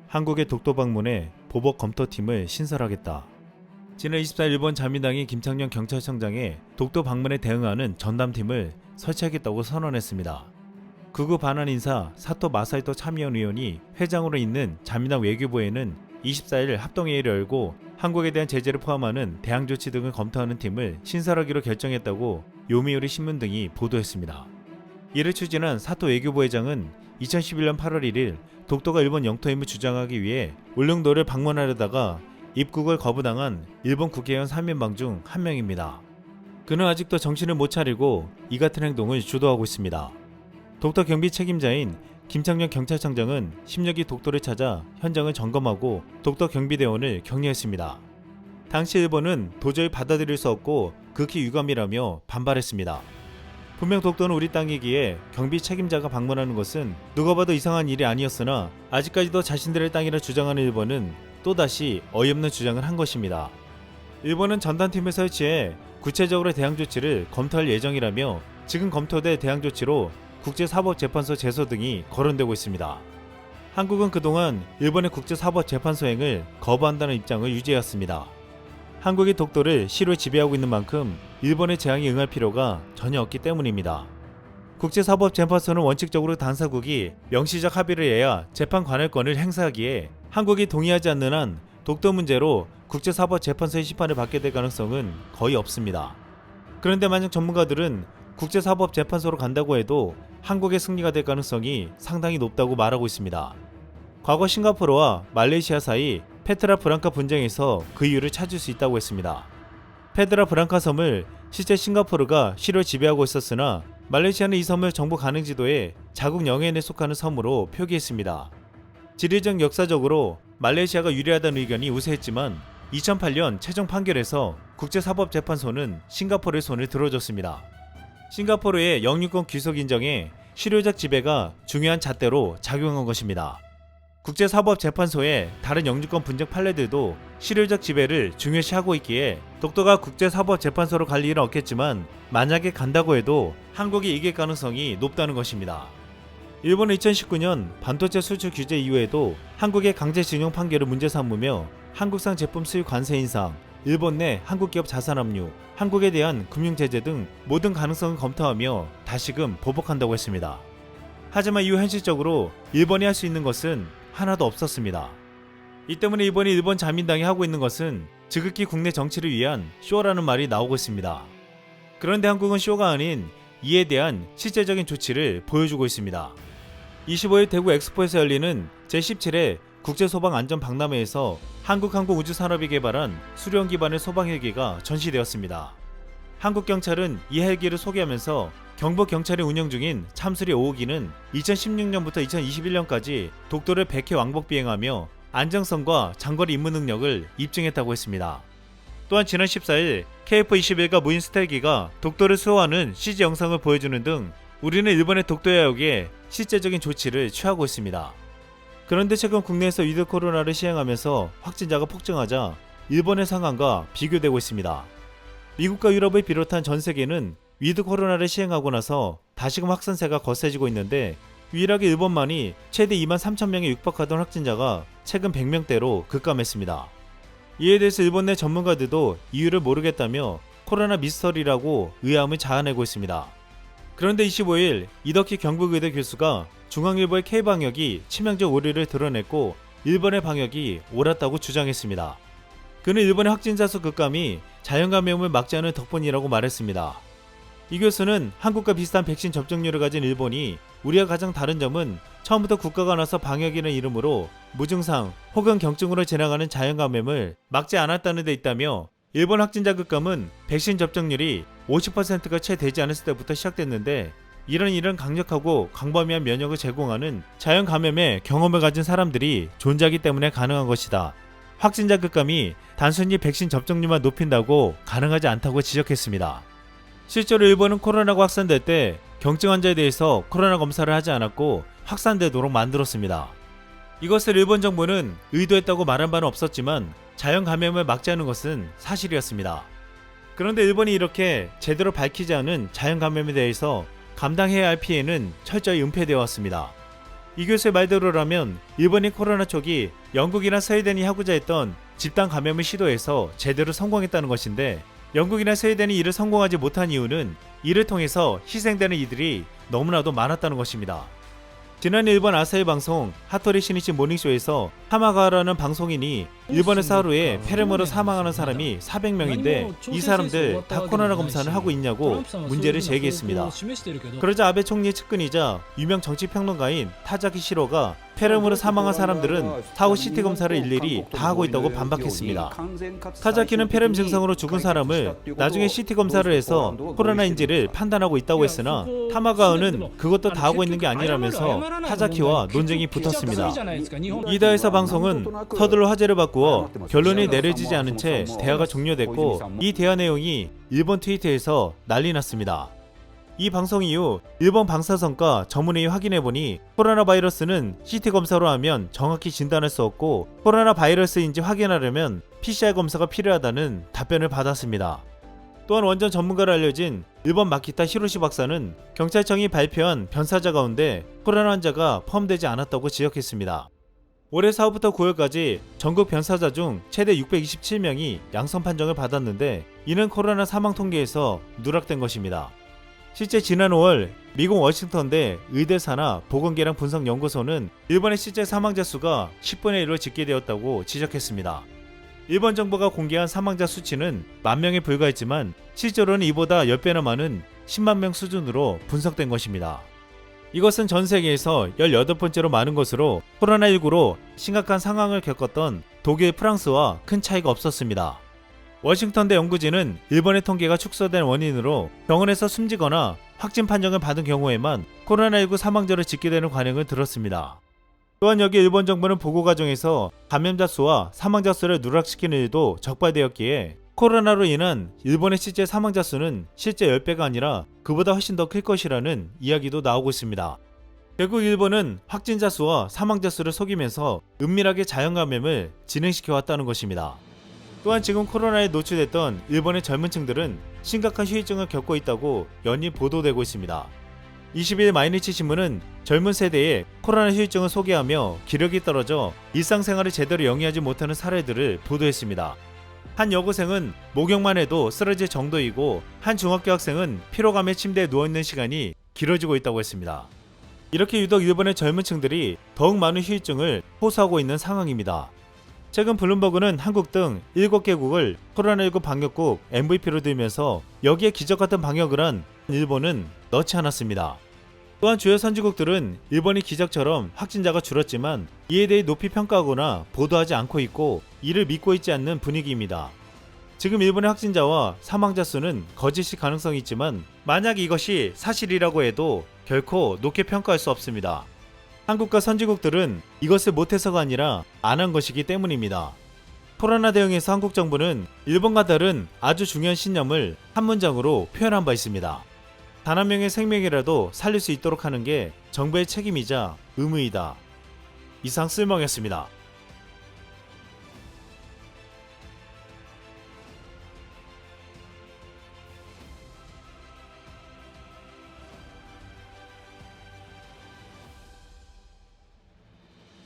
한국의 독도 방문에 보복 검토팀을 신설하겠다. 지난 24일 일본 자민당이 김창룡 경찰청장의 독도 방문에 대응하는 전담팀을 설치하겠다고 선언했습니다. 극우 반환 인사 사토 마사이토 참여연 의원이 회장으로 있는 자민당 외교부에는 24일 합동회의를 열고 한국에 대한 제재를 포함하는 대항 조치 등을 검토하는 팀을 신설하기로 결정했다고 요미우리 신문 등이 보도했습니다. 이를 추진한 사토 외교부 회장은 2011년 8월 1일 독도가 일본 영토임을 주장하기 위해 울릉도를 방문하려다가 입국을 거부당한 일본 국회의원 3인방 중 한 명입니다. 그는 아직도 정신을 못 차리고 이 같은 행동을 주도하고 있습니다. 독도 경비 책임자인 김창룡 경찰청장은 10력이 독도를 찾아 현장을 점검하고 독도 경비대원을 격려했습니다. 당시 일본은 도저히 받아들일 수 없고 극히 유감이라며 반발했습니다. 분명 독도는 우리 땅이기에 경비 책임자가 방문하는 것은 누가 봐도 이상한 일이 아니었으나 아직까지도 자신들의 땅이라 주장하는 일본은 또다시 어이없는 주장을 한 것입니다. 일본은 전담팀을 설치해 구체적으로 대항 조치를 검토할 예정이라며 지금 검토될 대항 조치로 국제사법재판소 제소 등이 거론되고 있습니다. 한국은 그동안 일본의 국제사법재판소행을 거부한다는 입장을 유지해왔습니다. 한국이 독도를 실효 지배하고 있는 만큼 일본의 제항에 응할 필요가 전혀 없기 때문입니다. 국제사법재판소는 원칙적으로 단사국이 명시적 합의를 해야 재판 관할권을 행사하기에 한국이 동의하지 않는 한 독도 문제로 국제사법재판소의 심판을 받게 될 가능성은 거의 없습니다. 그런데 만약 전문가들은 국제사법재판소로 간다고 해도 한국의 승리가 될 가능성이 상당히 높다고 말하고 있습니다. 과거 싱가포르와 말레이시아 사이 페트라 브랑카 분쟁에서 그 이유를 찾을 수 있다고 했습니다. 페트라 브랑카 섬을 실제 싱가포르가 실효 지배하고 있었으나 말레이시아는 이 섬을 정부 가능지도에 자국 영해에 속하는 섬으로 표기했습니다. 지리적 역사적으로 말레이시아가 유리하다는 의견이 우세했지만 2008년 최종 판결에서 국제사법재판소는 싱가포르의 손을 들어줬습니다. 싱가포르의 영유권 귀속 인정에 실효적 지배가 중요한 잣대로 작용한 것입니다. 국제사법재판소의 다른 영주권 분쟁 판례들도 실효적 지배를 중요시하고 있기에 독도가 국제사법재판소로 갈 일은 없겠지만 만약에 간다고 해도 한국이 이길 가능성이 높다는 것입니다. 일본은 2019년 반도체 수출 규제 이후에도 한국의 강제징용 판결을 문제 삼으며 한국산 제품 수입 관세 인상, 일본 내 한국 기업 자산 압류, 한국에 대한 금융 제재 등 모든 가능성을 검토하며 다시금 보복한다고 했습니다. 하지만 이후 현실적으로 일본이 할 수 있는 것은 하나도 없었습니다. 이 때문에 이번에 일본 자민당이 하고 있는 것은 지극히 국내 정치를 위한 쇼라는 말이 나오고 있습니다. 그런데 한국은 쇼가 아닌 이에 대한 실제적인 조치를 보여주고 있습니다. 25일 대구 엑스포에서 열리는 제17회 국제소방안전박람회에서 한국항공우주산업이 개발한 수령 기반의 소방 헬기가 전시되었습니다. 한국경찰은 이 헬기를 소개하면서 경북경찰이 운영 중인 참수리 5호기는 2016년부터 2021년까지 독도를 100회 왕복 비행하며 안정성과 장거리 임무 능력을 입증했다고 했습니다. 또한 지난 14일 KF-21과 무인 스텔기가 독도를 수호하는 CG 영상을 보여주는 등 우리는 일본의 독도 해역에 실제적인 조치를 취하고 있습니다. 그런데 최근 국내에서 위드 코로나를 시행하면서 확진자가 폭증하자 일본의 상황과 비교되고 있습니다. 미국과 유럽을 비롯한 전 세계는 위드 코로나를 시행하고 나서 다시금 확산세가 거세지고 있는데 유일하게 일본만이 최대 23,000명에 육박하던 확진자가 최근 100명대로 급감했습니다. 이에 대해서 일본 내 전문가들도 이유를 모르겠다며 코로나 미스터리라고 의아함을 자아내고 있습니다. 그런데 25일 이덕희 경북의대 교수가 중앙일보의 K방역이 치명적 오류를 드러냈고 일본의 방역이 옳았다고 주장했습니다. 그는 일본의 확진자 수 급감이 자연감염을 막지 않은 덕분이라고 말했습니다. 이 교수는 한국과 비슷한 백신 접종률을 가진 일본이 우리와 가장 다른 점은 처음부터 국가가 나서 방역이라는 이름으로 무증상 혹은 경증으로 지나가는 자연감염을 막지 않았다는 데 있다며 일본 확진자 급감은 백신 접종률이 50%가 채 되지 않았을 때부터 시작됐는데 이런 강력하고 광범위한 면역을 제공하는 자연감염의 경험을 가진 사람들이 존재하기 때문에 가능한 것이다. 확진자 급감이 단순히 백신 접종률만 높인다고 가능하지 않다고 지적했습니다. 실제로 일본은 코로나가 확산될 때 경증 환자에 대해서 코로나 검사를 하지 않았고 확산되도록 만들었습니다. 이것을 일본 정부는 의도했다고 말한 바는 없었지만 자연 감염을 막지 않은 것은 사실이었습니다. 그런데 일본이 이렇게 제대로 밝히지 않은 자연 감염에 대해서 감당해야 할 피해는 철저히 은폐되어 왔습니다. 이 교수의 말대로라면 일본이 코로나 초기 영국이나 스웨덴이 하고자 했던 집단 감염을 시도해서 제대로 성공했다는 것인데, 영국이나 스웨덴이 이를 성공하지 못한 이유는 이를 통해서 희생되는 이들이 너무나도 많았다는 것입니다. 지난 일본 아사히 방송 하토리 시니치 모닝쇼에서 하마가와라는 방송인이 일본에서 하루에 폐렴으로 사망하는 사람이 400명인데 이 사람들 다 코로나 검사를 하고 있냐고 문제를 제기했습니다. 그러자 아베 총리의 측근이자 유명 정치평론가인 타자키 시로가 폐렴으로 사망한 사람들은 사후 CT 검사를 일일이 다 하고 있다고 반박했습니다. 타자키는 폐렴 증상으로 죽은 사람을 나중에 CT 검사를 해서 코로나인지를 판단하고 있다고 했으나 타마가와는 그것도 다 하고 있는 게 아니라면서 타자키와 논쟁이 붙었습니다. 이다에서 방송은 서둘러 화제를 바꾸어 결론이 내려지지 않은 채 대화가 종료됐고, 이 대화 내용이 일본 트위터에서 난리 났습니다. 이 방송 이후 일본 방사선과 전문의이 확인해보니 코로나 바이러스는 CT 검사로 하면 정확히 진단할 수 없고 코로나 바이러스인지 확인하려면 PCR 검사가 필요하다는 답변을 받았습니다. 또한 원전 전문가로 알려진 일본 마키타 히로시 박사는 경찰청이 발표한 변사자 가운데 코로나 환자가 포함되지 않았다고 지적했습니다. 올해 4월부터 9월까지 전국 변사자 중 최대 627명이 양성 판정을 받았는데, 이는 코로나 사망 통계에서 누락된 것입니다. 실제 지난 5월 미국 워싱턴대 의대사나 보건계량 분석연구소는 일본의 실제 사망자 수가 10분의 1로 집계되었다고 지적했습니다. 일본 정부가 공개한 사망자 수치는 10,000명에 불과했지만 실제로는 이보다 10배나 많은 10만 명 수준으로 분석된 것입니다. 이것은 전 세계에서 18번째로 많은 것으로 코로나19로 심각한 상황을 겪었던 독일, 프랑스와 큰 차이가 없었습니다. 워싱턴대 연구진은 일본의 통계가 축소된 원인으로 병원에서 숨지거나 확진 판정을 받은 경우에만 코로나19 사망자로 집계되는 관행을 들었습니다. 또한 여기 일본 정부는 보고 과정에서 감염자 수와 사망자 수를 누락시키는 일도 적발되었기에 코로나로 인한 일본의 실제 사망자 수는 실제 10배가 아니라 그보다 훨씬 더 클 것이라는 이야기도 나오고 있습니다. 결국 일본은 확진자 수와 사망자 수를 속이면서 은밀하게 자연감염을 진행시켜왔다는 것입니다. 또한 지금 코로나에 노출됐던 일본의 젊은 층들은 심각한 후유증을 겪고 있다고 연일 보도되고 있습니다. 20일 마이니치 신문은 젊은 세대의 코로나 후유증을 소개하며 기력이 떨어져 일상생활을 제대로 영위하지 못하는 사례들을 보도했습니다. 한 여고생은 목욕만 해도 쓰러질 정도이고, 한 중학교 학생은 피로감에 침대에 누워있는 시간이 길어지고 있다고 했습니다. 이렇게 유독 일본의 젊은 층들이 더욱 많은 후유증을 호소하고 있는 상황입니다. 최근 블룸버그는 한국 등 7개국을 코로나19 방역국 MVP로 들면서 여기에 기적같은 방역을 한 일본은 넣지 않았습니다. 또한 주요 선진국들은 일본이 기적처럼 확진자가 줄었지만 이에 대해 높이 평가하거나 보도하지 않고 있고 이를 믿고 있지 않는 분위기입니다. 지금 일본의 확진자와 사망자 수는 거짓일 가능성이 있지만 만약 이것이 사실이라고 해도 결코 높게 평가할 수 없습니다. 한국과 선진국들은 이것을 못해서가 아니라 안 한 것이기 때문입니다. 코로나 대응에서 한국 정부는 일본과 다른 아주 중요한 신념을 한 문장으로 표현한 바 있습니다. 단 한 명의 생명이라도 살릴 수 있도록 하는 게 정부의 책임이자 의무이다. 이상 쓸멍이었습니다.